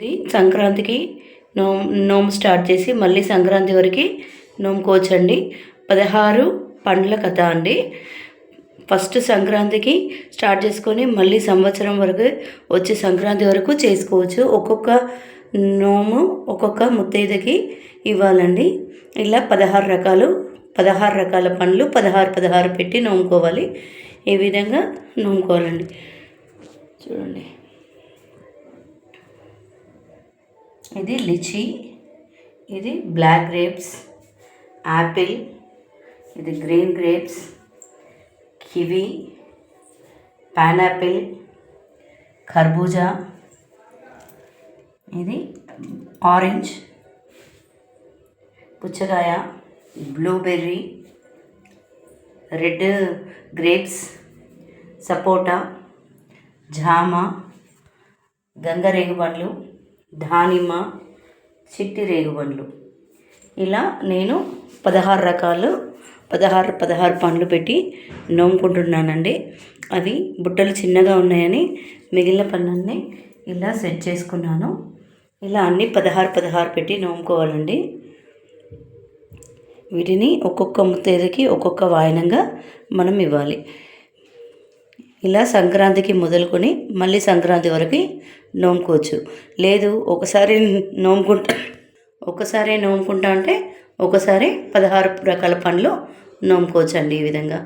ఇది సంక్రాంతికి నోము స్టార్ట్ చేసి మళ్ళీ సంక్రాంతి వరకు నోముకోవచ్చండి. 16 పండ్ల కథ అండి. ఫస్ట్ సంక్రాంతికి స్టార్ట్ చేసుకొని మళ్ళీ సంవత్సరం వరకు వచ్చే సంక్రాంతి వరకు చేసుకోవచ్చు. ఒక్కొక్క నోము ఒక్కొక్క ముత్తైదకి ఇవ్వాలండి. ఇలా 16 రకాల పండ్లు 16 పెట్టి నోముకోవాలి. ఈ విధంగా నోముకోవాలండి. చూడండి, ఇది లిచీ, ఇది బ్లాక్ గ్రేప్స్, యాపిల్, ఇది గ్రీన్ గ్రేప్స్, కివి, పైనాపిల్, ఖర్బూజా, ఇది ఆరెంజ్, పుచ్చకాయ, బ్లూబెర్రీ, రెడ్ గ్రేప్స్, సపోటా, జామ, గంగరేగు పండ్లు, దానిమ్మ, చిట్టి రేగుబండ్లు. ఇలా నేను 16 పండ్లు పెట్టి నోముకుంటున్నానండి. అవి బుట్టలు చిన్నగా ఉన్నాయని మిగిలిన పళ్ళన్నీ ఇలా సెట్ చేసుకున్నాను. ఇలా అన్నీ 16 పెట్టి నోముకోవాలండి. వీటిని ఒక్కొక్క ముత్తైదుకి ఒక్కొక్క వాయనంగా మనం ఇవ్వాలి. ఇలా సంక్రాంతికి మొదలుకొని మళ్ళీ సంక్రాంతి వరకు నోముకోవచ్చు. లేదు ఒకసారి నోముకుంటా అంటే ఒకసారి 16 రకాల పండ్లు నోముకోవచ్చు అండి. ఈ విధంగా